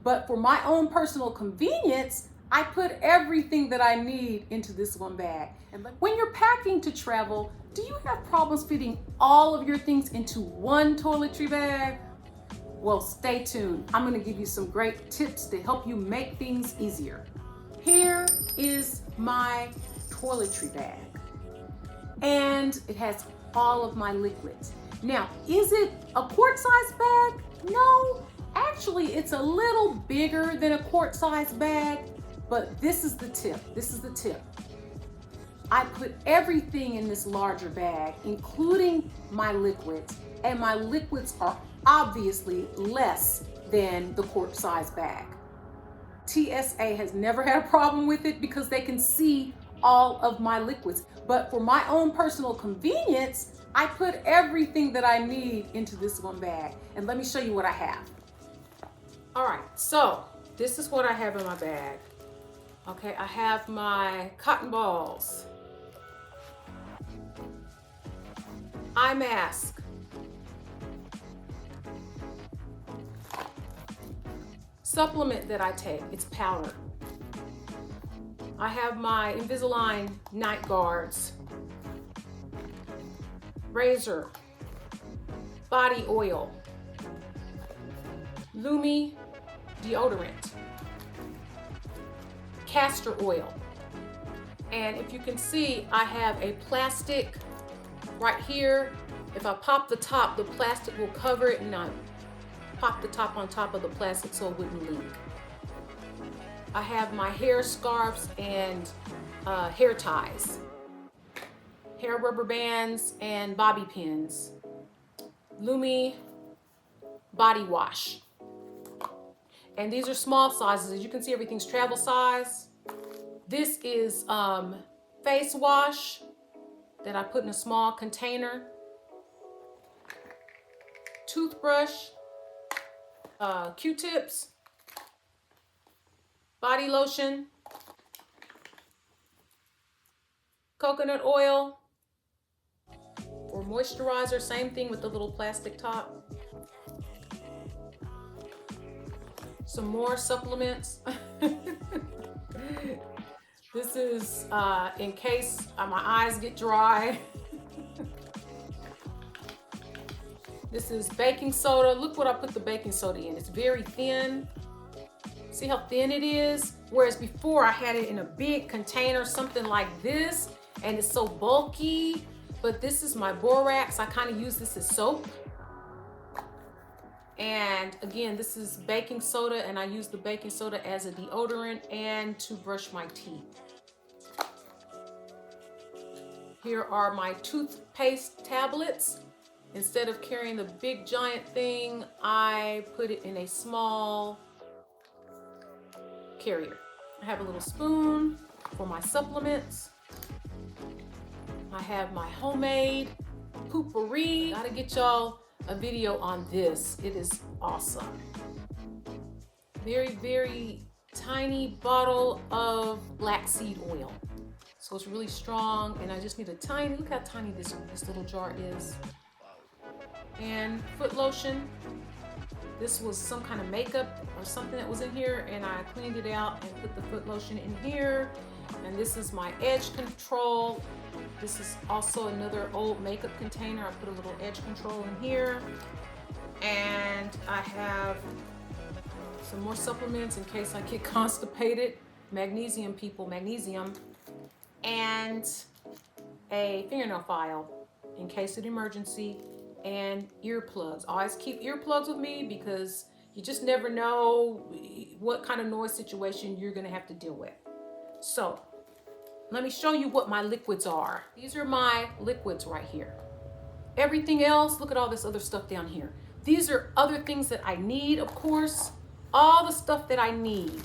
But for my own personal convenience, I put everything that I need into this one bag. And when you're packing to travel, do you have problems fitting all of your things into one toiletry bag? Well, stay tuned. I'm gonna give you some great tips to help you make things easier. Here is my toiletry bag, and it has all of my liquids. Now, is it a quart-size bag? No, actually it's a little bigger than a quart-size bag, but this is the tip. I put everything in this larger bag, including my liquids, and my liquids are obviously less than the quart-size bag. TSA has never had a problem with it because they can see all of my liquids. But for my own personal convenience, I put everything that I need into this one bag. And let me show you what I have. All right, so this is what I have in my bag. Okay, I have my cotton balls, eye mask, supplement that I take, it's powder. I have my Invisalign night guards, razor, body oil, Lumi deodorant, castor oil. And if you can see, I have a plastic right here. If I pop the top, the plastic will cover it, and I pop the top on top of the plastic so it wouldn't leak. I have my hair scarves and hair ties, hair rubber bands and bobby pins, Lumi body wash. And these are small sizes. As you can see, everything's travel size. This is face wash that I put in a small container, toothbrush, Q-tips, body lotion, coconut oil or moisturizer, same thing with the little plastic top. Some more supplements. This is in case my eyes get dry. This is baking soda. Look what I put the baking soda in. It's very thin. See how thin it is? Whereas before I had it in a big container, something like this, and it's so bulky. But this is my borax. I kind of use this as soap. And again, this is baking soda, and I use the baking soda as a deodorant and to brush my teeth. Here are my toothpaste tablets. Instead of carrying the big giant thing, I put it in a small carrier. I have a little spoon for my supplements. I have my homemade poopery. Gotta get y'all a video on this. It is awesome. Very, very tiny bottle of black seed oil. So it's really strong, and I just need a tiny, look how tiny this little jar is. And foot lotion. This was some kind of makeup or something that was in here, and I cleaned it out and put the foot lotion in here. And this is my edge control. This is also another old makeup container. I put a little edge control in here. And I have some more supplements in case I get constipated. Magnesium, people, magnesium. And a fingernail file in case of emergency. And earplugs. Always keep earplugs with me because you just never know what kind of noise situation you're gonna have to deal with. So let me show you what my liquids are. These are my liquids right here. Everything else, look at all this other stuff down here. These are other things that I need, of course, all the stuff that I need.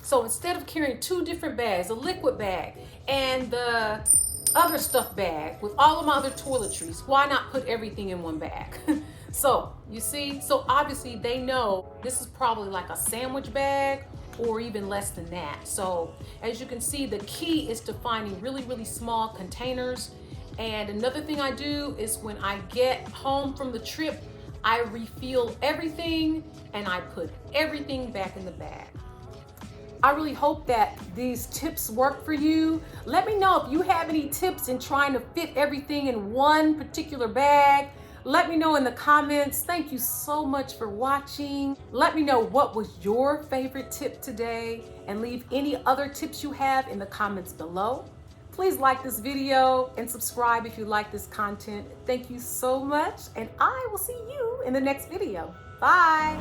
So instead of carrying two different bags, a liquid bag and the other stuff bag with all of my other toiletries, why not put everything in one bag? So you see, so obviously they know this is probably like a sandwich bag or even less than that. So as you can see, the key is to finding really, really small containers. And another thing I do is when I get home from the trip, I refill everything and I put everything back in the bag. I really hope that these tips work for you. Let me know if you have any tips in trying to fit everything in one particular bag. Let me know in the comments. Thank you so much for watching. Let me know what was your favorite tip today, and leave any other tips you have in the comments below. Please like this video and subscribe if you like this content. Thank you so much, and I will see you in the next video. Bye.